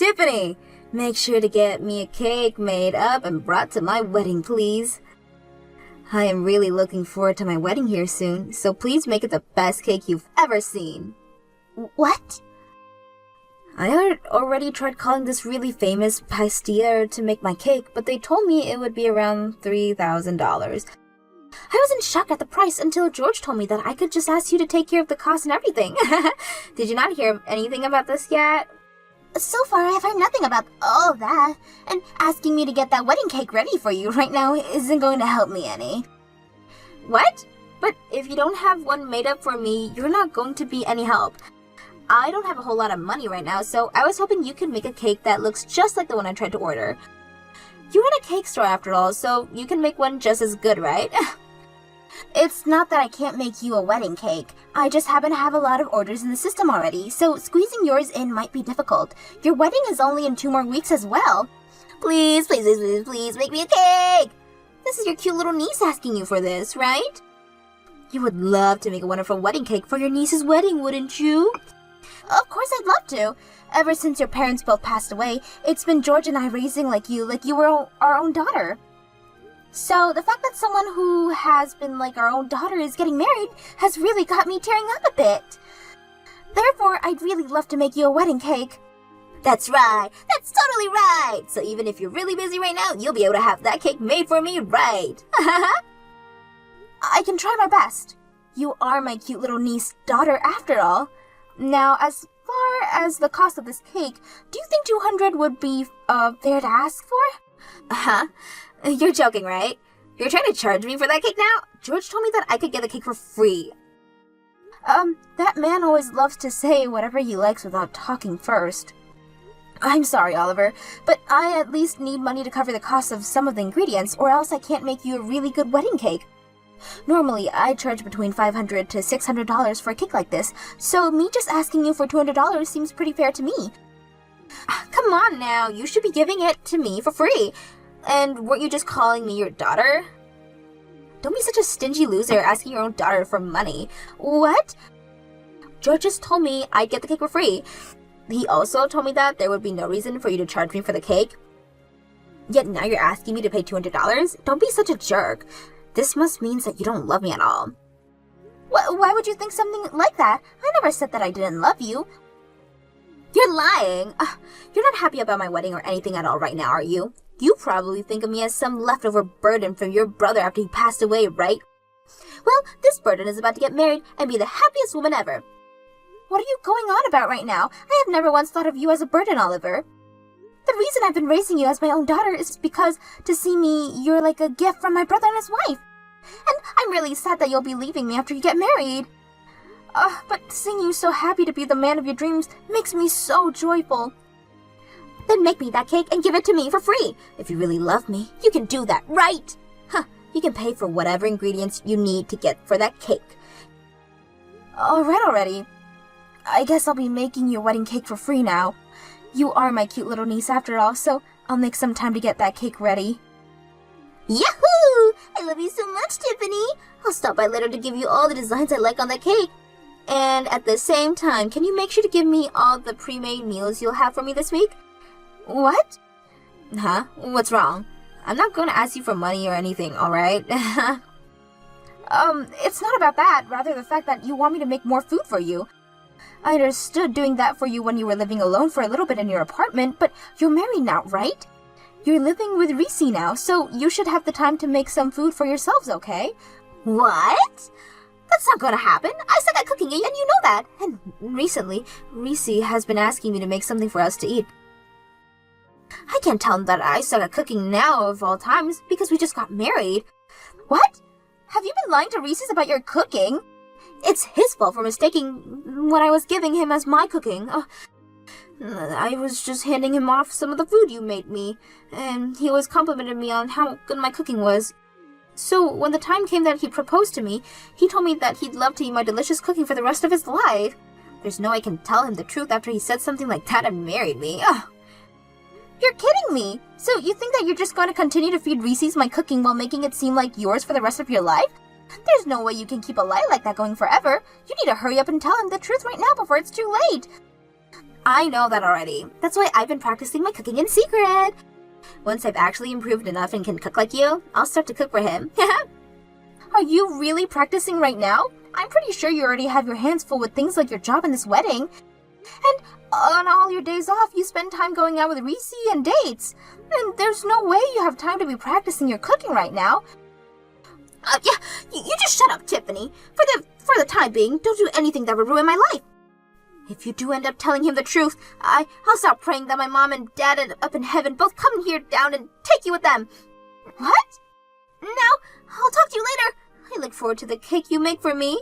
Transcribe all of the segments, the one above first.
Tiffany, make sure to get me a cake made up and brought to my wedding, please. I am really looking forward to my wedding here soon, so please make it the best cake you've ever seen. What? I had already tried calling this really famous pastier to make my cake, but they told me it would be around $3,000. I was in shock at the price until George told me that I could just ask you to take care of the cost and everything. Did you not hear anything about this yet? So far, I've heard nothing about all of that, and asking me to get that wedding cake ready for you right now isn't going to help me any. What? But if you don't have one made up for me, you're not going to be any help. I don't have a whole lot of money right now, so I was hoping you could make a cake that looks just like the one I tried to order. You run a cake store after all, so you can make one just as good, right? It's not that I can't make you a wedding cake. I just happen to have a lot of orders in the system already, so squeezing yours in might be difficult. Your wedding is only in 2 more weeks as well. Please, please, please, please, please, make me a cake! This is your cute little niece asking you for this, right? You would love to make a wonderful wedding cake for your niece's wedding, wouldn't you? Of course I'd love to. Ever since your parents both passed away, it's been George and I raising like you were our own daughter. So the fact that someone who has been like our own daughter is getting married has really got me tearing up a bit. Therefore, I'd really love to make you a wedding cake. That's right. That's totally right. So even if you're really busy right now, you'll be able to have that cake made for me, right? I can try my best. You are my cute little niece daughter after all. Now, as far as the cost of this cake, do you think $200 would be fair to ask for? You're joking, right? You're trying to charge me for that cake now? George told me that I could get the cake for free. That man always loves to say whatever he likes without talking first. I'm sorry, Oliver, but I at least need money to cover the cost of some of the ingredients, or else I can't make you a really good wedding cake. Normally, I charge between $500 to $600 for a cake like this, so me just asking you for $200 seems pretty fair to me. Come on now, you should be giving it to me for free. And weren't you just calling me your daughter? Don't be such a stingy loser asking your own daughter for money. What? George just told me I'd get the cake for free. He also told me that there would be no reason for you to charge me for the cake. Yet now you're asking me to pay $200? Don't be such a jerk. This must mean that you don't love me at all. Why would you think something like that? I never said that I didn't love you. You're lying. You're not happy about my wedding or anything at all right now, are you? You probably think of me as some leftover burden from your brother after he passed away, right? Well, this burden is about to get married and be the happiest woman ever. What are you going on about right now? I have never once thought of you as a burden, Oliver. The reason I've been raising you as my own daughter is because to see me, you're like a gift from my brother and his wife. And I'm really sad that you'll be leaving me after you get married. But seeing you so happy to be the man of your dreams makes me so joyful. Then make me that cake and give it to me for free. If you really love me, you can do that, right? You can pay for whatever ingredients you need to get for that cake. Alright already. I guess I'll be making your wedding cake for free now. You are my cute little niece after all, so I'll make some time to get that cake ready. Yahoo! I love you so much, Tiffany. I'll stop by later to give you all the designs I like on that cake. And at the same time, can you make sure to give me all the pre-made meals you'll have for me this week? What? What's wrong? I'm not going to ask you for money or anything, alright? It's not about that, rather the fact that you want me to make more food for you. I understood doing that for you when you were living alone for a little bit in your apartment, but you're married now, right? You're living with Reese now, so you should have the time to make some food for yourselves, okay? What? That's not gonna happen. I suck at cooking, and you know that. And recently, Reese has been asking me to make something for us to eat. I can't tell him that I suck at cooking now of all times because we just got married. What? Have you been lying to Reese about your cooking? It's his fault for mistaking what I was giving him as my cooking. I was just handing him off some of the food you made me, and he always complimented me on how good my cooking was. So when the time came that he proposed to me, he told me that he'd love to eat my delicious cooking for the rest of his life. There's no way I can tell him the truth after he said something like that and married me. You're kidding me! So you think that you're just going to continue to feed Reese's my cooking while making it seem like yours for the rest of your life? There's no way you can keep a lie like that going forever. You need to hurry up and tell him the truth right now before it's too late. I know that already. That's why I've been practicing my cooking in secret. Once I've actually improved enough and can cook like you, I'll start to cook for him. Are you really practicing right now? I'm pretty sure you already have your hands full with things like your job and this wedding. And on all your days off, you spend time going out with Reese and dates. And there's no way you have time to be practicing your cooking right now. Yeah, you just shut up, Tiffany. For the time being, don't do anything that would ruin my life. If you do end up telling him the truth, I'll stop praying that my mom and dad up in heaven both come here down and take you with them. What? Now, I'll talk to you later. I look forward to the cake you make for me.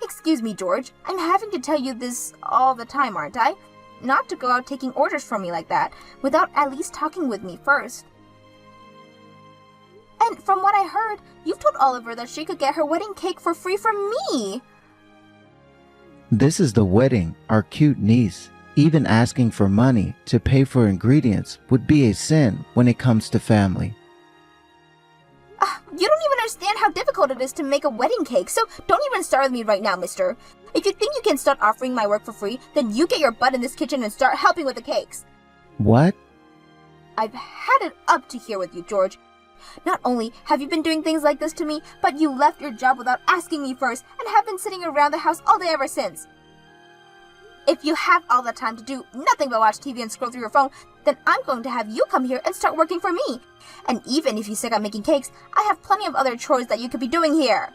Excuse me, George. I'm having to tell you this all the time, aren't I? Not to go out taking orders from me like that, without at least talking with me first. And from what I heard, you've told Oliver that she could get her wedding cake for free from me. This is the wedding, our cute niece. Even asking for money to pay for ingredients would be a sin when it comes to family. You don't even understand how difficult it is to make a wedding cake, so don't even start with me right now, mister. If you think you can start offering my work for free, then you get your butt in this kitchen and start helping with the cakes. What? I've had it up to here with you, George. Not only have you been doing things like this to me, but you left your job without asking me first and have been sitting around the house all day ever since. If you have all the time to do nothing but watch TV and scroll through your phone, then I'm going to have you come here and start working for me. And even if you stick on making cakes, I have plenty of other chores that you could be doing here.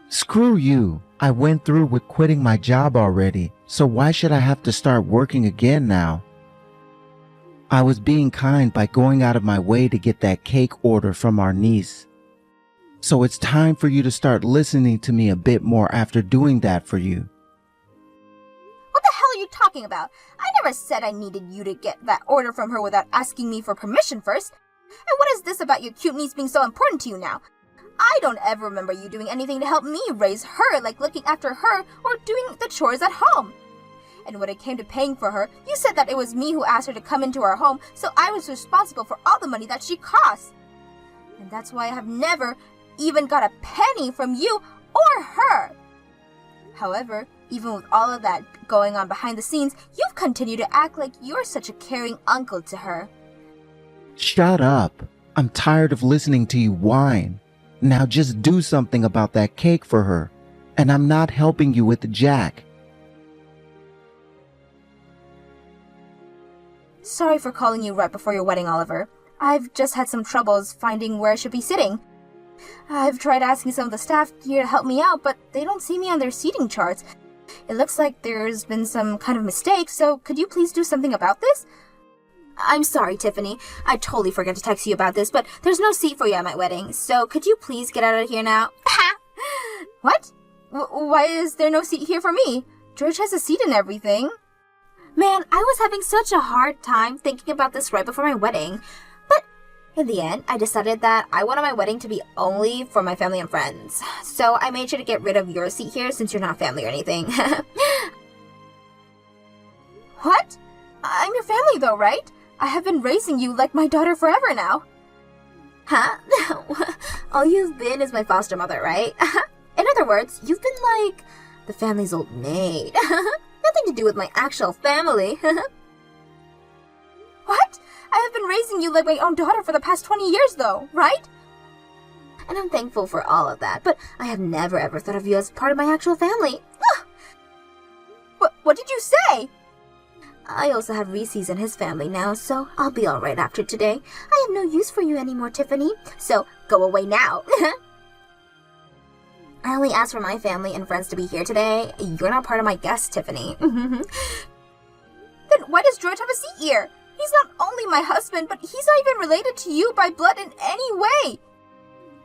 Screw you. I went through with quitting my job already, so why should I have to start working again now? I was being kind by going out of my way to get that cake order from our niece. So it's time for you to start listening to me a bit more after doing that for you. What the hell are you talking about? I never said I needed you to get that order from her without asking me for permission first. And what is this about your cute niece being so important to you now? I don't ever remember you doing anything to help me raise her, like looking after her or doing the chores at home. And when it came to paying for her, you said that it was me who asked her to come into our home, so I was responsible for all the money that she costs. And that's why I have never even got a penny from you or her. However, even with all of that going on behind the scenes, you've continued to act like you're such a caring uncle to her. Shut up. I'm tired of listening to you whine. Now just do something about that cake for her. And I'm not helping you with Jack. Sorry for calling you right before your wedding, Oliver. I've just had some troubles finding where I should be sitting. I've tried asking some of the staff here to help me out, but they don't see me on their seating charts. It looks like there's been some kind of mistake, so could you please do something about this? I'm sorry, Tiffany. I totally forgot to text you about this, but there's no seat for you at my wedding, so could you please get out of here now? What? Why is there no seat here for me? George has a seat and everything. Man, I was having such a hard time thinking about this right before my wedding. But in the end, I decided that I wanted my wedding to be only for my family and friends. So I made sure to get rid of your seat here since you're not family or anything. What? I'm your family though, right? I have been raising you like my daughter forever now. Huh? All you've been is my foster mother, right? In other words, you've been like the family's old maid. Nothing to do with my actual family. What? I have been raising you like my own daughter for the past 20 years though, right? And I'm thankful for all of that, but I have never ever thought of you as part of my actual family. What did you say? I also have Reese's and his family now, so I'll be alright after today. I have no use for you anymore, Tiffany, so go away now. I only asked for my family and friends to be here today. You're not part of my guests, Tiffany. Then why does George have a seat here? He's not only my husband, but he's not even related to you by blood in any way.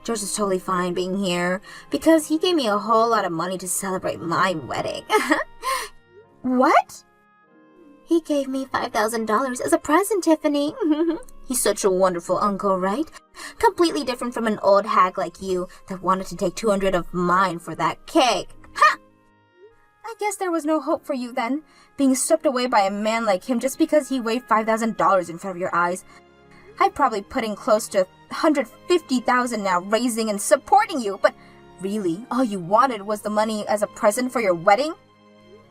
George is totally fine being here because he gave me a whole lot of money to celebrate my wedding. What? He gave me $5,000 as a present, Tiffany. He's such a wonderful uncle, right? Completely different from an old hag like you that wanted to take $200 of mine for that cake. Ha! I guess there was no hope for you then, being swept away by a man like him just because he waved $5,000 in front of your eyes. I'd probably put in close to $150,000 now raising and supporting you, but Really? All you wanted was the money as a present for your wedding?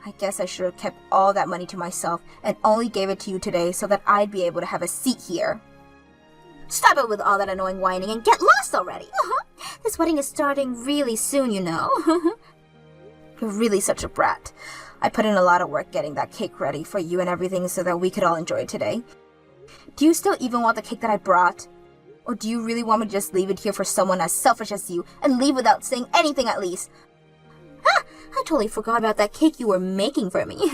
I guess I should have kept all that money to myself and only gave it to you today so that I'd be able to have a seat here. Stop it with all that annoying whining and get lost already. This wedding is starting really soon, you know. You're really such a brat. I put in a lot of work getting that cake ready for you and everything so that we could all enjoy it today. Do you still even want the cake that I brought? Or do you really want me to just leave it here for someone as selfish as you and leave without saying anything at least? I totally forgot about that cake you were making for me.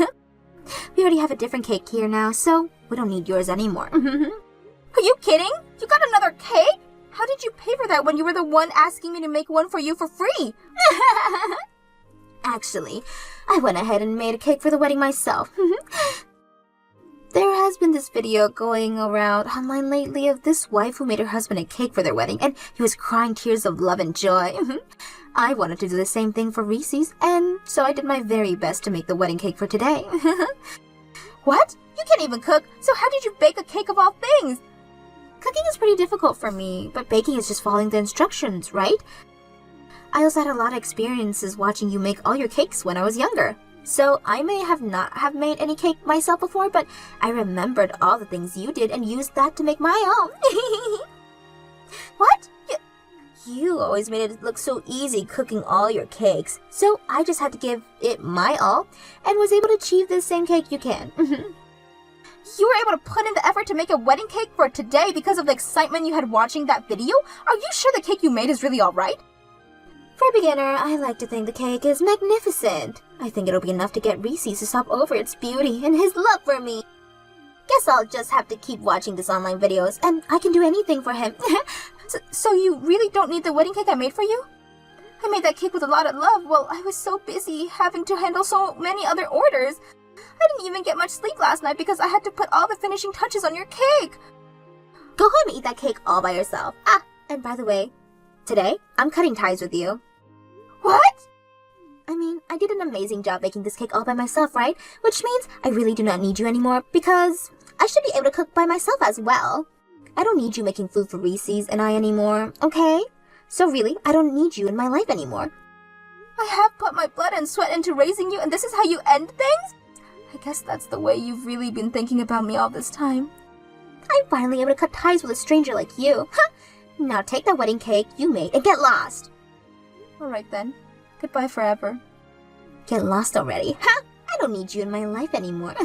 We already have a different cake here now, so we don't need yours anymore. Are you kidding? You got another cake? How did you pay for that when you were the one asking me to make one for you for free? Actually, I went ahead and made a cake for the wedding myself. There has been this video going around online lately of this wife who made her husband a cake for their wedding, and he was crying tears of love and joy. I wanted to do the same thing for Reese's, and so I did my very best to make the wedding cake for today. What? You can't even cook, so how did you bake a cake of all things? Cooking is pretty difficult for me, but baking is just following the instructions, right? I also had a lot of experiences watching you make all your cakes when I was younger. So I may have not have made any cake myself before, but I remembered all the things you did and used that to make my own. What? You always made it look so easy cooking all your cakes, so I just had to give it my all and was able to achieve the same cake you can. You were able to put in the effort to make a wedding cake for today because of the excitement you had watching that video? Are you sure the cake you made is really alright? For a beginner, I like to think the cake is magnificent. I think it'll be enough to get Reese's to stop over its beauty and his love for me. Guess I'll just have to keep watching these online videos, and I can do anything for him. So you really don't need the wedding cake I made for you? I made that cake with a lot of love while I was so busy having to handle so many other orders. I didn't even get much sleep last night because I had to put all the finishing touches on your cake. Go home and eat that cake all by yourself. Ah, and by the way, today, I'm cutting ties with you. What? I mean, I did an amazing job making this cake all by myself, right? Which means I really do not need you anymore because I should be able to cook by myself as well. I don't need you making food for Reese's and I anymore, okay? So really, I don't need you in my life anymore. I have put my blood and sweat into raising you and this is how you end things? I guess that's the way you've really been thinking about me all this time. I'm finally able to cut ties with a stranger like you. Now take that wedding cake you made and get lost. Alright then. Goodbye forever. Get lost already. I don't need you in my life anymore.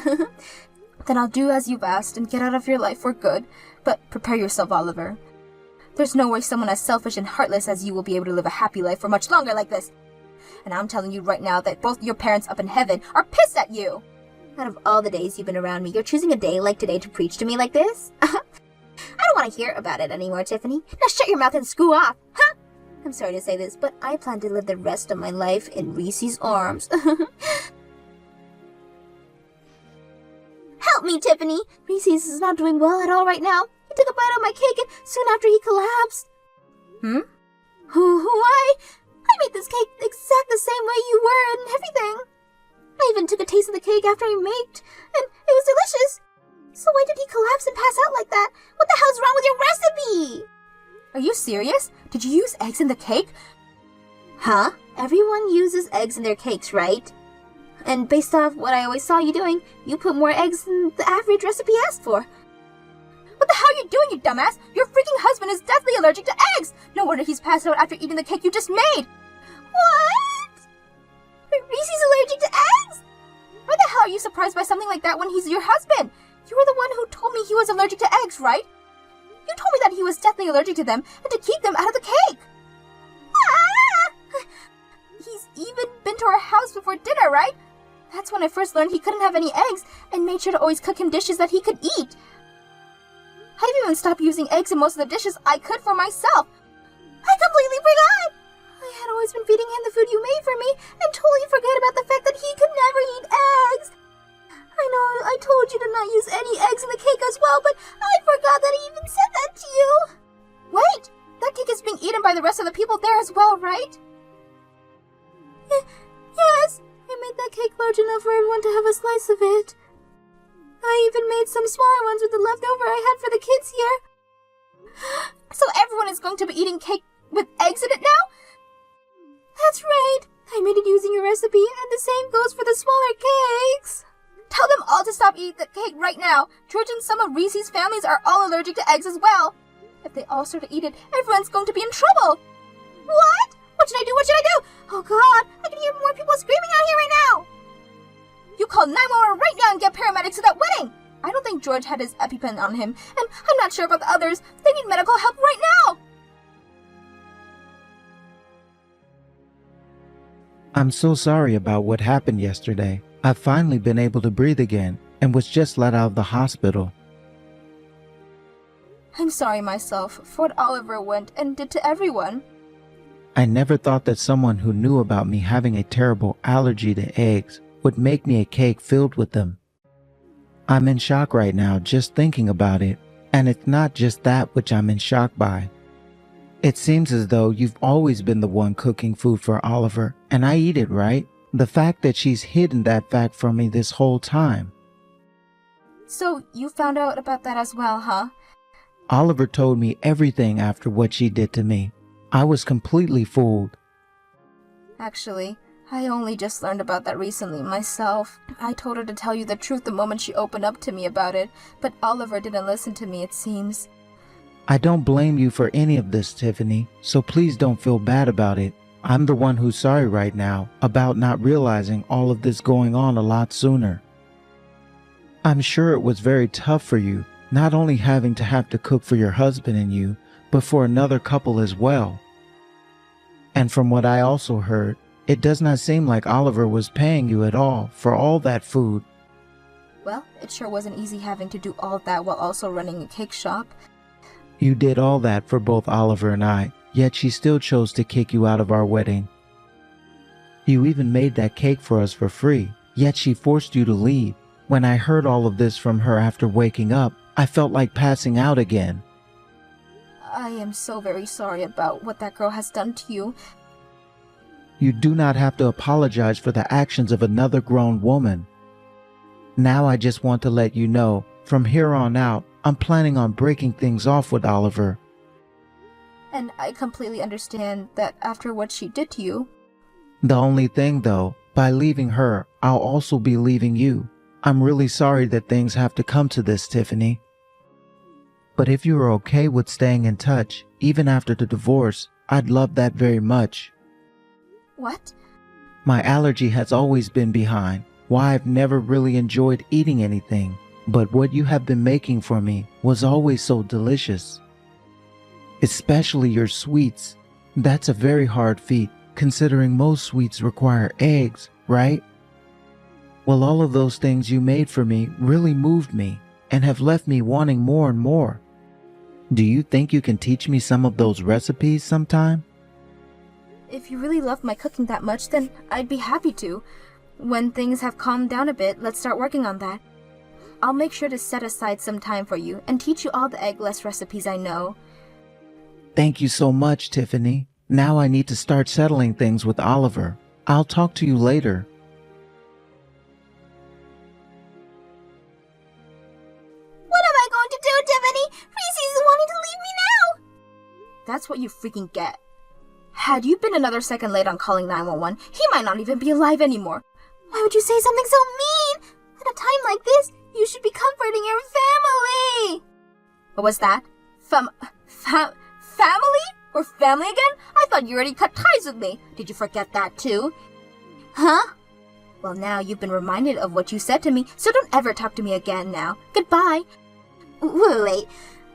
Then I'll do as you've asked and get out of your life for good. But prepare yourself, Oliver. There's no way someone as selfish and heartless as you will be able to live a happy life for much longer like this. And I'm telling you right now that both your parents up in heaven are pissed at you. Out of all the days you've been around me, you're choosing a day like today to preach to me like this? I don't want to hear about it anymore, Tiffany. Now shut your mouth and screw off. I'm sorry to say this, but I plan to live the rest of my life in Reese's arms. Help me, Tiffany! Reese's is not doing well at all right now. He took a bite of my cake and soon after he collapsed. Why? I made this cake exact the same way you were and everything. I even took a taste of the cake after I made, and it was delicious. So why did he collapse and pass out like that? What the hell's wrong with your recipe? Are you serious? Did you use eggs in the cake? Huh? Everyone uses eggs in their cakes, right? And based off what I always saw you doing, you put more eggs than the average recipe asked for. What the hell are you doing, you dumbass? Your freaking husband is deathly allergic to eggs! No wonder he's passed out after eating the cake you just made! What? Reese's allergic to eggs? Why the hell are you surprised by something like that when he's your husband? You were the one who told me he was allergic to eggs, right? You told me that he was deathly allergic to them and to keep them out of the cake! He's even been to our house before dinner, right? That's when I first learned he couldn't have any eggs and made sure to always cook him dishes that he could eat. I've even stopped using eggs in most of the dishes I could for myself. I completely forgot! I had always been feeding him the food you made for me and totally forgot about the fact that he could never eat eggs. I know I told you to not use any eggs in the cake as well, but I forgot that I even said that to you. Wait! That cake is being eaten by the rest of the people there as well, right? Yes! I made that cake large enough for everyone to have a slice of it. I even made some smaller ones with the leftover I had for the kids here. So everyone is going to be eating cake with eggs in it now? That's right. I made it using your recipe, and the same goes for the smaller cakes. Tell them all to stop eating the cake right now. George and some of Reese's families are all allergic to eggs as well. If they all start to eat it, everyone's going to be in trouble. What? What should I do? What should I do? Oh God, I can hear more people screaming out here right now. You call 911 right now and get paramedics to that wedding. I don't think George had his EpiPen on him, and I'm not sure about the others. They need medical help right now. I'm so sorry about what happened yesterday. I've finally been able to breathe again and was just let out of the hospital. I'm sorry myself for what Oliver went and did to everyone. I never thought that someone who knew about me having a terrible allergy to eggs would make me a cake filled with them. I'm in shock right now just thinking about it, and it's not just that which I'm in shock by. It seems as though you've always been the one cooking food for Oliver, and I eat it, right? The fact that she's hidden that fact from me this whole time. So you found out about that as well, huh? Oliver told me everything after what she did to me. I was completely fooled. Actually, I only just learned about that recently myself. I told her to tell you the truth the moment she opened up to me about it, but Oliver didn't listen to me, it seems. I don't blame you for any of this, Tiffany, so please don't feel bad about it. I'm the one who's sorry right now about not realizing all of this going on a lot sooner. I'm sure it was very tough for you, not only having to have to cook for your husband and you, but for another couple as well. And from what I also heard, it does not seem like Oliver was paying you at all for all that food. Well, it sure wasn't easy having to do all that while also running a cake shop. You did all that for both Oliver and I, yet she still chose to kick you out of our wedding. You even made that cake for us for free, yet she forced you to leave. When I heard all of this from her after waking up, I felt like passing out again. I am so very sorry about what that girl has done to you. You do not have to apologize for the actions of another grown woman. Now I just want to let you know, from here on out, I'm planning on breaking things off with Oliver. And I completely understand that after what she did to you. The only thing though, by leaving her, I'll also be leaving you. I'm really sorry that things have to come to this, Tiffany. But if you are okay with staying in touch, even after the divorce, I'd love that very much. What? My allergy has always been behind, why I've never really enjoyed eating anything. But what you have been making for me was always so delicious. Especially your sweets. That's a very hard feat, considering most sweets require eggs, right? Well, all of those things you made for me really moved me and have left me wanting more and more. Do you think you can teach me some of those recipes sometime? If you really love my cooking that much, then I'd be happy to. When things have calmed down a bit, let's start working on that. I'll make sure to set aside some time for you and teach you all the eggless recipes I know. Thank you so much, Tiffany. Now I need to start settling things with Oliver. I'll talk to you later. What am I going to do, Tiffany? Reese's wanting to leave me now! That's what you freaking get. Had you been another second late on calling 911, he might not even be alive anymore. Why would you say something so mean? At a time like this, you should be comforting your family! What was that? Family? We're family again? I thought you already cut ties with me. Did you forget that too? Huh? Well, now you've been reminded of what you said to me, so don't ever talk to me again now. Goodbye. Wait.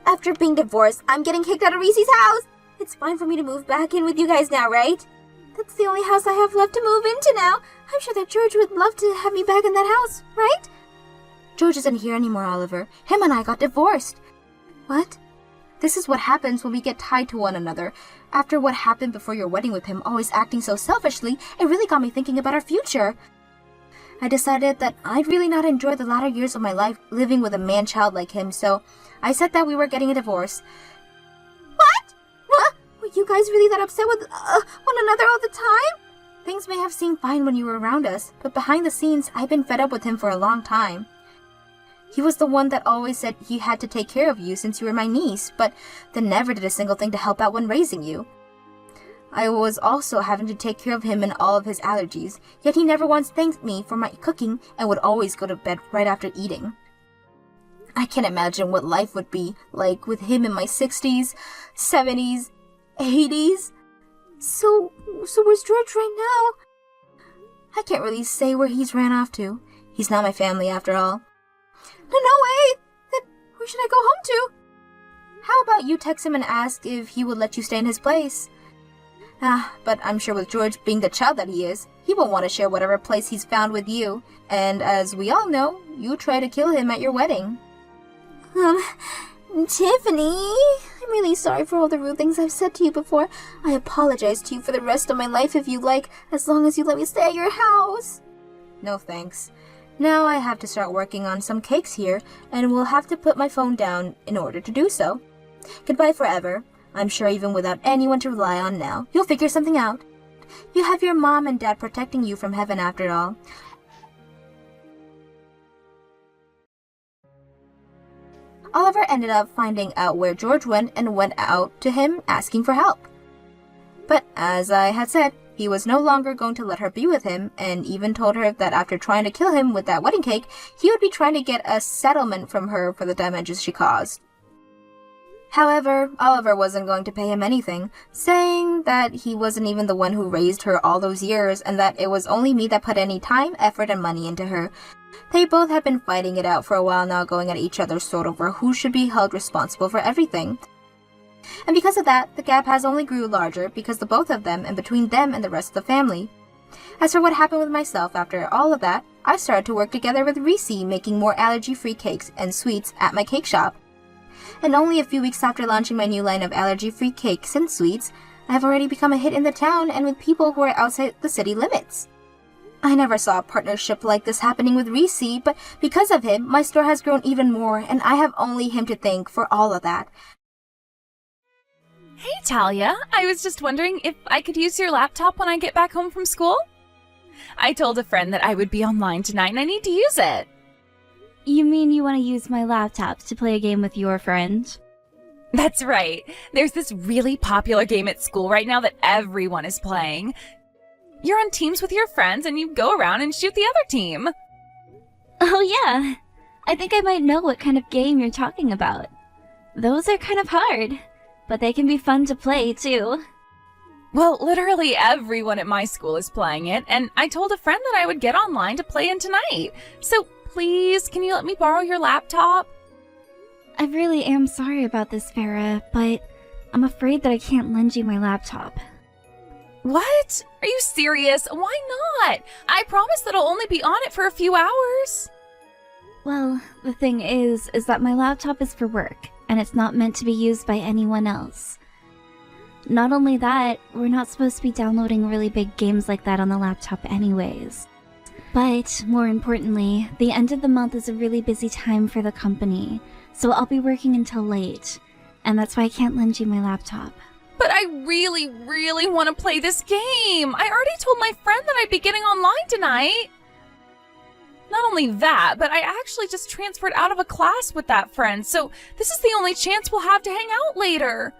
After being divorced, I'm getting kicked out of Reese's house. It's fine for me to move back in with you guys now, right? That's the only house I have left to move into now. I'm sure that George would love to have me back in that house, right? George isn't here anymore, Oliver. Him and I got divorced. What? This is what happens when we get tied to one another. After what happened before your wedding with him always acting so selfishly, it really got me thinking about our future. I decided that I'd really not enjoy the latter years of my life living with a man-child like him, so I said that we were getting a divorce. What? What? Were you guys really that upset with one another all the time? Things may have seemed fine when you were around us, but behind the scenes, I've been fed up with him for a long time. He was the one that always said he had to take care of you since you were my niece, but then never did a single thing to help out when raising you. I was also having to take care of him and all of his allergies, yet he never once thanked me for my cooking and would always go to bed right after eating. I can't imagine what life would be like with him in my 60s, 70s, 80s. So where's George right now? I can't really say where he's ran off to. He's not my family after all. No way! Then where should I go home to? How about you text him and ask if he would let you stay in his place? But I'm sure with George being the child that he is, he won't want to share whatever place he's found with you. And as we all know, you tried to kill him at your wedding. Tiffany, I'm really sorry for all the rude things I've said to you before. I apologize to you for the rest of my life if you like, as long as you let me stay at your house. No thanks. Now I have to start working on some cakes here, and will have to put my phone down in order to do so. Goodbye forever. I'm sure even without anyone to rely on now, you'll figure something out. You have your mom and dad protecting you from heaven after all. Oliver ended up finding out where George went and went out to him asking for help. But as I had said, he was no longer going to let her be with him, and even told her that after trying to kill him with that wedding cake, he would be trying to get a settlement from her for the damages she caused. However, Oliver wasn't going to pay him anything, saying that he wasn't even the one who raised her all those years, and that it was only me that put any time, effort, and money into her. They both had been fighting it out for a while now, going at each other's throat over who should be held responsible for everything. And because of that, the gap has only grew larger because the both of them and between them and the rest of the family. As for what happened with myself after all of that, I started to work together with Reese, making more allergy-free cakes and sweets at my cake shop. And only a few weeks after launching my new line of allergy-free cakes and sweets, I have already become a hit in the town and with people who are outside the city limits. I never saw a partnership like this happening with Reese, but because of him, my store has grown even more, and I have only him to thank for all of that. Hey, Talia. I was just wondering if I could use your laptop when I get back home from school? I told a friend that I would be online tonight and I need to use it. You mean you want to use my laptop to play a game with your friend? That's right. There's this really popular game at school right now that everyone is playing. You're on teams with your friends and you go around and shoot the other team. Oh yeah, I think I might know what kind of game you're talking about. Those are kind of hard, but they can be fun to play too. Well, literally everyone at my school is playing it, and I told a friend that I would get online to play in tonight. So please, can you let me borrow your laptop? I really am sorry about this, Farah, but I'm afraid that I can't lend you my laptop. What? Are you serious? Why not? I promise that I'll only be on it for a few hours. Well, the thing is that my laptop is for work, and it's not meant to be used by anyone else. Not only that, we're not supposed to be downloading really big games like that on the laptop anyways. But, more importantly, the end of the month is a really busy time for the company, so I'll be working until late, and that's why I can't lend you my laptop. But I really, really want to play this game. I already told my friend that I'd be getting online tonight. Not only that, but I actually just transferred out of a class with that friend, so this is the only chance we'll have to hang out later.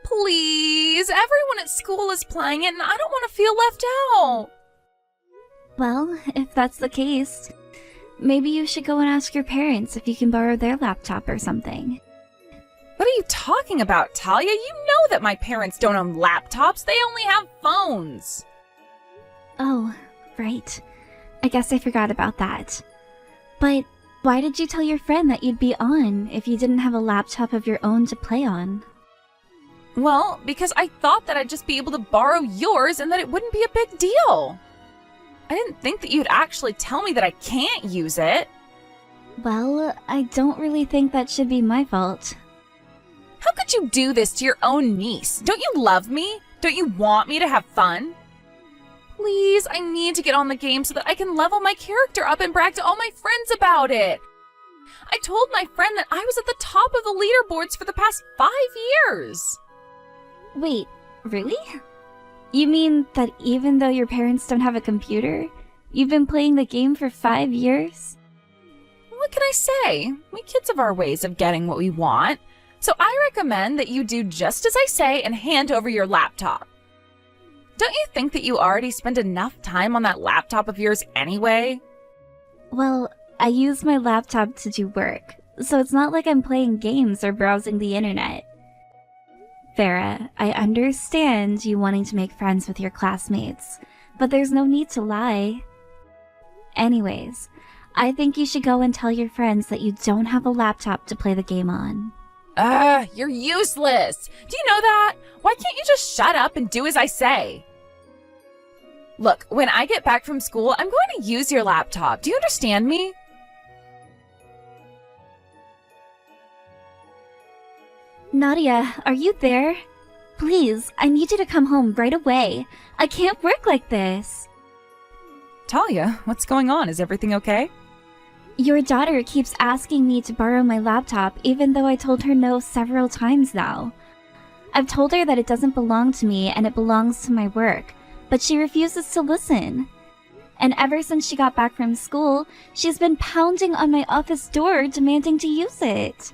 Please, everyone at school is playing it and I don't want to feel left out. Well, if that's the case, maybe you should go and ask your parents if you can borrow their laptop or something. What are you talking about, Talia? You know that my parents don't own laptops. They only have phones. Oh, right. I guess I forgot about that. But why did you tell your friend that you'd be on if you didn't have a laptop of your own to play on? Well, because I thought that I'd just be able to borrow yours and that it wouldn't be a big deal. I didn't think that you'd actually tell me that I can't use it. Well, I don't really think that should be my fault. How could you do this to your own niece? Don't you love me? Don't you want me to have fun? Please, I need to get on the game so that I can level my character up and brag to all my friends about it. I told my friend that I was at the top of the leaderboards for the past 5 years. Wait, really? You mean that even though your parents don't have a computer, you've been playing the game for 5 years? What can I say? We kids have our ways of getting what we want. So I recommend that you do just as I say and hand over your laptop. Don't you think that you already spend enough time on that laptop of yours anyway? Well, I use my laptop to do work, so it's not like I'm playing games or browsing the internet. Farah, I understand you wanting to make friends with your classmates, but there's no need to lie. Anyways, I think you should go and tell your friends that you don't have a laptop to play the game on. You're useless! Do you know that? Why can't you just shut up and do as I say? Look, when I get back from school, I'm going to use your laptop. Do you understand me? Nadia, are you there? Please, I need you to come home right away. I can't work like this. Talia, what's going on? Is everything okay? Your daughter keeps asking me to borrow my laptop even though I told her no several times now. I've told her that it doesn't belong to me and it belongs to my work, but she refuses to listen. And ever since she got back from school, she's been pounding on my office door demanding to use it.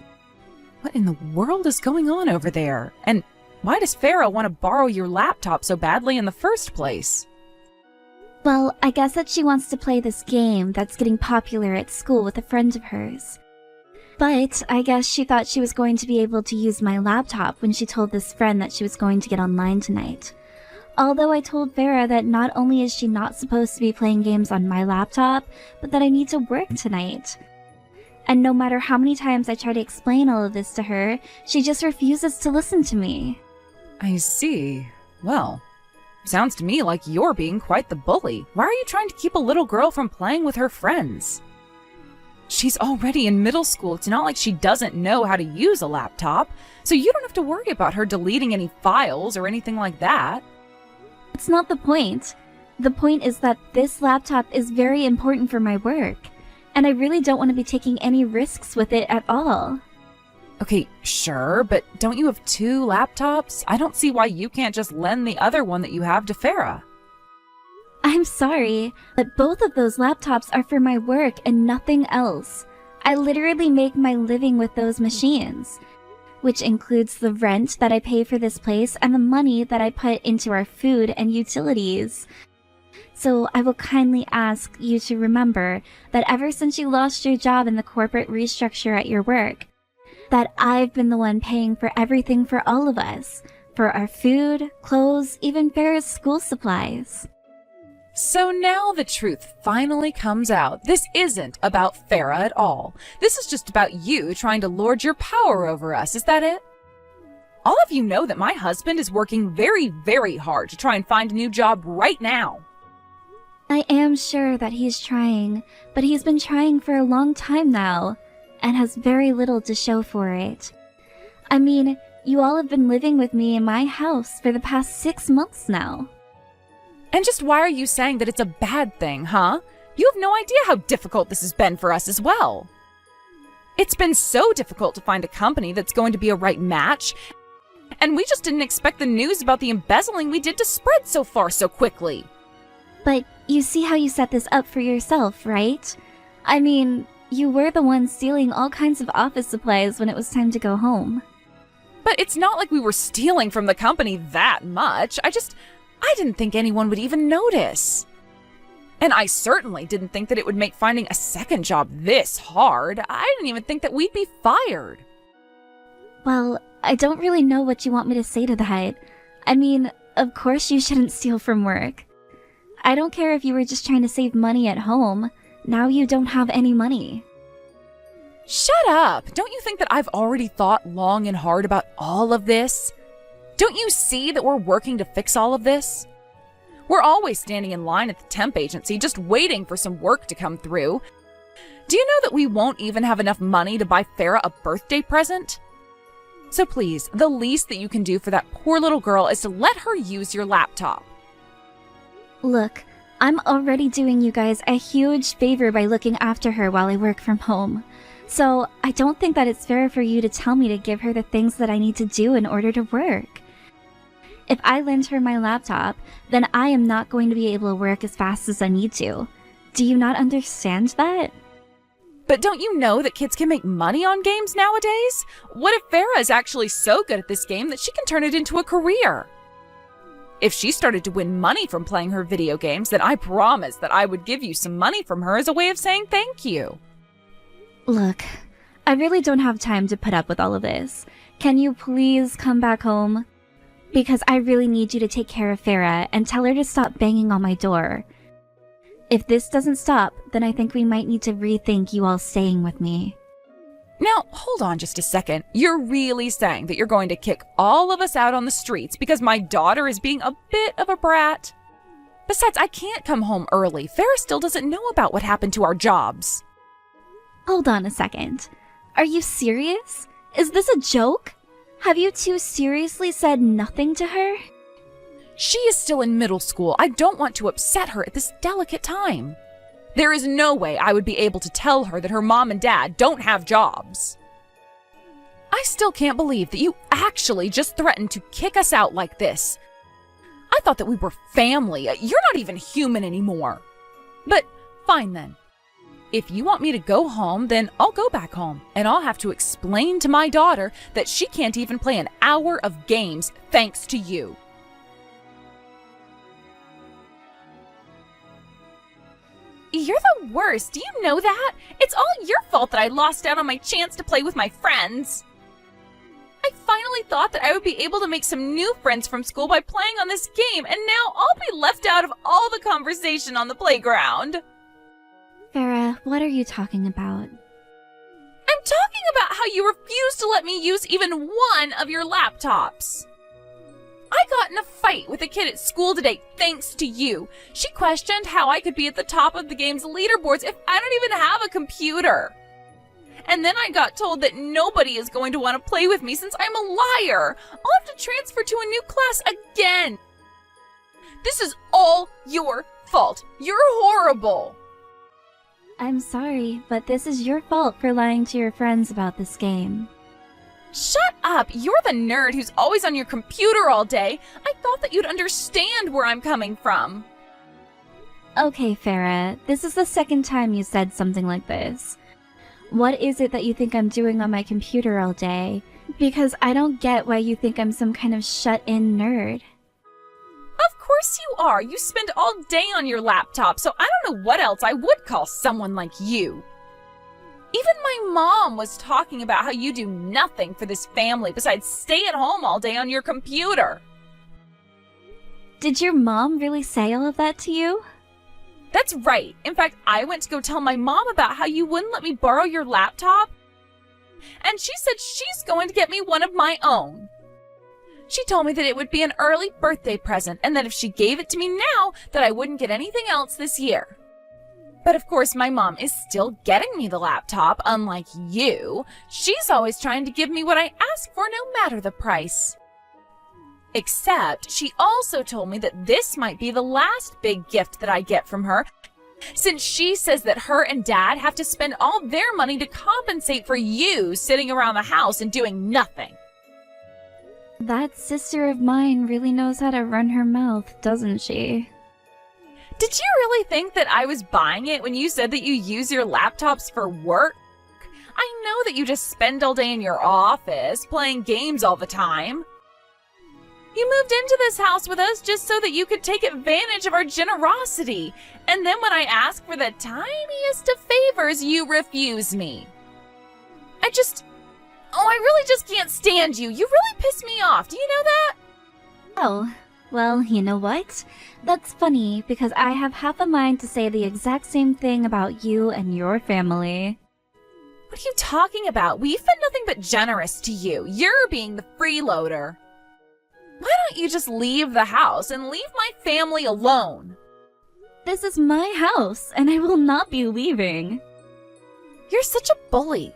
What in the world is going on over there? And why does Farah want to borrow your laptop so badly in the first place? Well, I guess that she wants to play this game that's getting popular at school with a friend of hers. But I guess she thought she was going to be able to use my laptop when she told this friend that she was going to get online tonight. Although I told Farah that not only is she not supposed to be playing games on my laptop, but that I need to work tonight. And no matter how many times I try to explain all of this to her, she just refuses to listen to me. I see. Well, sounds to me like you're being quite the bully. Why are you trying to keep a little girl from playing with her friends? She's already in middle school. It's not like she doesn't know how to use a laptop, so you don't have to worry about her deleting any files or anything like that. It's not the point. The point is that this laptop is very important for my work, and I really don't want to be taking any risks with it at all. Okay, sure, but don't you have 2 laptops? I don't see why you can't just lend the other one that you have to Farah. I'm sorry, but both of those laptops are for my work and nothing else. I literally make my living with those machines, which includes the rent that I pay for this place and the money that I put into our food and utilities. So I will kindly ask you to remember that ever since you lost your job in the corporate restructure at your work, that I've been the one paying for everything for all of us, for our food, clothes, even Farah's school supplies. So now the truth finally comes out. This isn't about Farah at all. This is just about you trying to lord your power over us. Is that it? All of you know that my husband is working very, very hard to try and find a new job right now. I am sure that he's trying, but he's been trying for a long time now, and has very little to show for it. I mean, you all have been living with me in my house for the past 6 months now. And just why are you saying that it's a bad thing, huh? You have no idea how difficult this has been for us as well. It's been so difficult to find a company that's going to be a right match, and we just didn't expect the news about the embezzling we did to spread so far so quickly. But you see how you set this up for yourself, right? I mean, you were the one stealing all kinds of office supplies when it was time to go home. But it's not like we were stealing from the company that much. I didn't think anyone would even notice. And I certainly didn't think that it would make finding a second job this hard. I didn't even think that we'd be fired. Well, I don't really know what you want me to say to that. I mean, of course you shouldn't steal from work. I don't care if you were just trying to save money at home. Now you don't have any money. Shut up! Don't you think that I've already thought long and hard about all of this? Don't you see that we're working to fix all of this? We're always standing in line at the temp agency just waiting for some work to come through. Do you know that we won't even have enough money to buy Farah a birthday present? So please, the least that you can do for that poor little girl is to let her use your laptop. Look, I'm already doing you guys a huge favor by looking after her while I work from home. So I don't think that it's fair for you to tell me to give her the things that I need to do in order to work. If I lend her my laptop, then I am not going to be able to work as fast as I need to. Do you not understand that? But don't you know that kids can make money on games nowadays? What if Farah is actually so good at this game that she can turn it into a career? If she started to win money from playing her video games, then I promised that I would give you some money from her as a way of saying thank you. Look, I really don't have time to put up with all of this. Can you please come back home? Because I really need you to take care of Farah and tell her to stop banging on my door. If this doesn't stop, then I think we might need to rethink you all staying with me. Now, hold on just a second. You're really saying that you're going to kick all of us out on the streets because my daughter is being a bit of a brat? Besides, I can't come home early. Farah still doesn't know about what happened to our jobs. Hold on a second. Are you serious? Is this a joke? Have you two seriously said nothing to her? She is still in middle school. I don't want to upset her at this delicate time. There is no way I would be able to tell her that her mom and dad don't have jobs. I still can't believe that you actually just threatened to kick us out like this. I thought that we were family. You're not even human anymore. But fine then. If you want me to go home, then I'll go back home, and I'll have to explain to my daughter that she can't even play an hour of games thanks to you. You're the worst. Do you know that? It's all your fault that I lost out on my chance to play with my friends. I finally thought that I would be able to make some new friends from school by playing on this game, and now I'll be left out of all the conversation on the playground. Farah, what are you talking about? I'm talking about how you refused to let me use even one of your laptops. I got in a fight with a kid at school today thanks to you. She questioned how I could be at the top of the game's leaderboards if I don't even have a computer. And then I got told that nobody is going to want to play with me since I'm a liar. I'll have to transfer to a new class again. This is all your fault. You're horrible. I'm sorry, but this is your fault for lying to your friends about this game. Shut up! You're the nerd who's always on your computer all day. I thought that you'd understand where I'm coming from. Okay, Farah, this is the second time you said something like this. What is it that you think I'm doing on my computer all day? Because I don't get why you think I'm some kind of shut-in nerd. Of course you are. You spend all day on your laptop, so I don't know what else I would call someone like you. Even my mom was talking about how you do nothing for this family besides stay at home all day on your computer. Did your mom really say all of that to you? That's right. In fact, I went to go tell my mom about how you wouldn't let me borrow your laptop. And she said she's going to get me one of my own. She told me that it would be an early birthday present and that if she gave it to me now, that I wouldn't get anything else this year. But of course, my mom is still getting me the laptop, unlike you. She's always trying to give me what I ask for no matter the price. Except, she also told me that this might be the last big gift that I get from her, since she says that her and Dad have to spend all their money to compensate for you sitting around the house and doing nothing. That sister of mine really knows how to run her mouth, doesn't she? Did you really think that I was buying it when you said that you use your laptops for work? I know that you just spend all day in your office playing games all the time. You moved into this house with us just so that you could take advantage of our generosity. And then when I ask for the tiniest of favors, you refuse me. I really just can't stand you. You really piss me off. Do you know that? Oh, well, you know what? That's funny, because I have half a mind to say the exact same thing about you and your family. What are you talking about? We've been nothing but generous to you. You're being the freeloader. Why don't you just leave the house and leave my family alone? This is my house, and I will not be leaving. You're such a bully.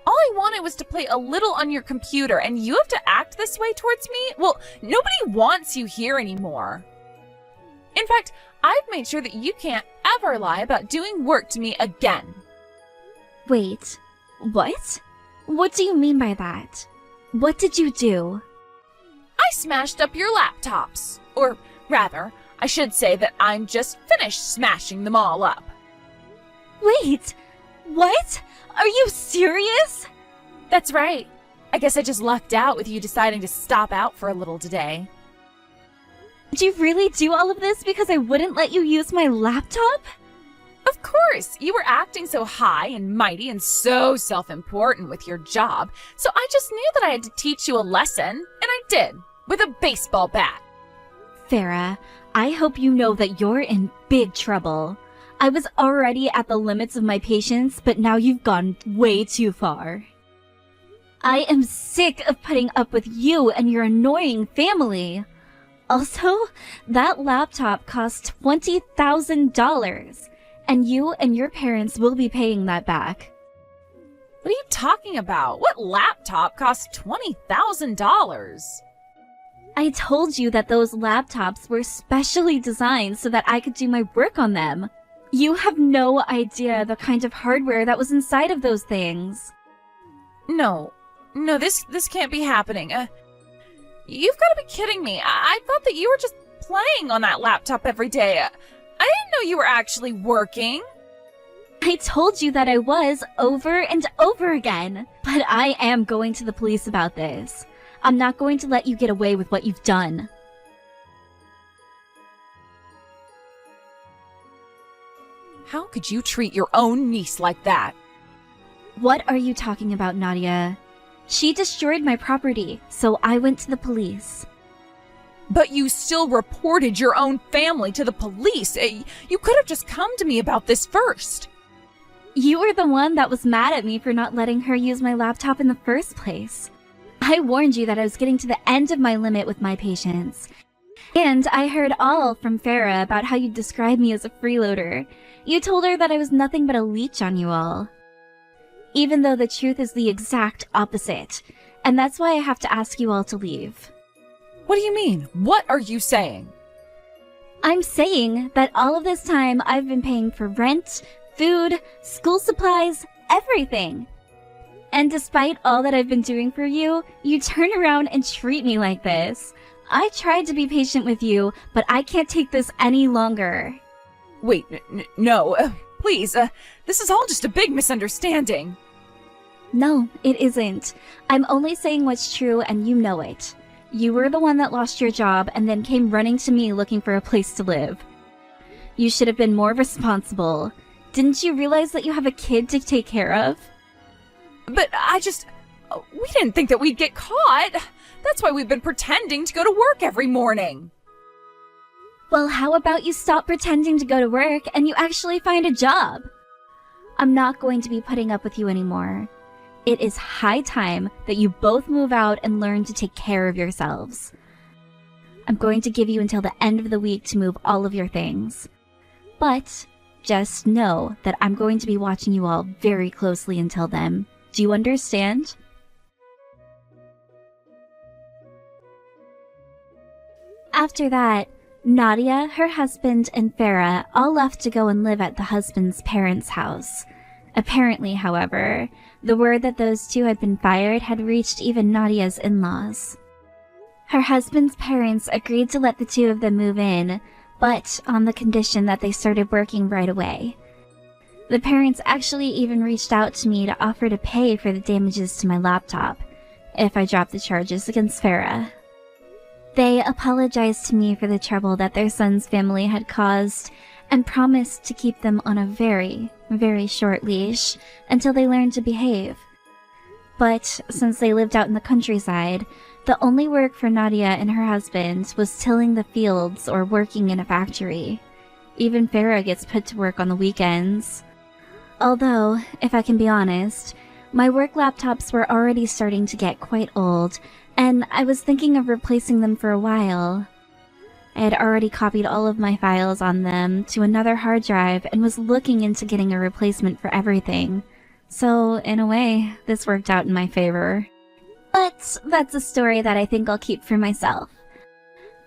All I wanted was to play a little on your computer, and you have to act this way towards me? Well, nobody wants you here anymore. In fact, I've made sure that you can't ever lie about doing work to me again. Wait, what? What do you mean by that? What did you do? I smashed up your laptops. Or rather, I should say that I'm just finished smashing them all up. Wait, what? Are you serious? That's right. I guess I just lucked out with you deciding to stop out for a little today. Did you really do all of this because I wouldn't let you use my laptop? Of course, you were acting so high and mighty and so self-important with your job, so I just knew that I had to teach you a lesson, and I did, with a baseball bat. Farah, I hope you know that you're in big trouble. I was already at the limits of my patience, but now you've gone way too far. I am sick of putting up with you and your annoying family. Also, that laptop cost $20,000, and you and your parents will be paying that back. What are you talking about? What laptop costs $20,000? I told you that those laptops were specially designed so that I could do my work on them. You have no idea the kind of hardware that was inside of those things. No, this can't be happening. You've got to be kidding me. I thought that you were just playing on that laptop every day. I didn't know you were actually working. I told you that I was over and over again, but I am going to the police about this. I'm not going to let you get away with what you've done. How could you treat your own niece like that? What are you talking about, Nadia? She destroyed my property, so I went to the police. But you still reported your own family to the police. You could have just come to me about this first. You were the one that was mad at me for not letting her use my laptop in the first place. I warned you that I was getting to the end of my limit with my patience. And I heard all from Farah about how you described me as a freeloader. You told her that I was nothing but a leech on you all. Even though the truth is the exact opposite. And that's why I have to ask you all to leave. What do you mean? What are you saying? I'm saying that all of this time I've been paying for rent, food, school supplies, everything. And despite all that I've been doing for you, you turn around and treat me like this. I tried to be patient with you, but I can't take this any longer. Wait, no, please, this is all just a big misunderstanding. No, it isn't. I'm only saying what's true and you know it. You were the one that lost your job and then came running to me looking for a place to live. You should have been more responsible. Didn't you realize that you have a kid to take care of? But we didn't think that we'd get caught. That's why we've been pretending to go to work every morning. Well, how about you stop pretending to go to work and you actually find a job? I'm not going to be putting up with you anymore. It is high time that you both move out and learn to take care of yourselves. I'm going to give you until the end of the week to move all of your things. But just know that I'm going to be watching you all very closely until then. Do you understand? After that, Nadia, her husband, and Farah all left to go and live at the husband's parents' house. Apparently, however, the word that those two had been fired had reached even Nadia's in-laws. Her husband's parents agreed to let the two of them move in, but on the condition that they started working right away. The parents actually even reached out to me to offer to pay for the damages to my laptop, if I dropped the charges against Farah. They apologized to me for the trouble that their son's family had caused, and promised to keep them on a very, very short leash until they learned to behave. But since they lived out in the countryside, the only work for Nadia and her husband was tilling the fields or working in a factory. Even Farah gets put to work on the weekends. Although, if I can be honest, my work laptops were already starting to get quite old, and I was thinking of replacing them for a while. I had already copied all of my files on them to another hard drive and was looking into getting a replacement for everything. So, in a way, this worked out in my favor. But that's a story that I think I'll keep for myself.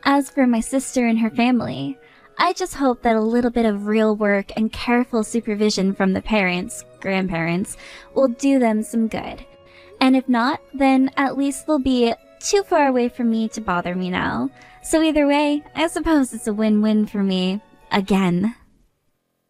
As for my sister and her family, I just hope that a little bit of real work and careful supervision from the parents, grandparents, will do them some good. And if not, then at least they'll be too far away from me to bother me now. So either way, I suppose it's a win-win for me. Again.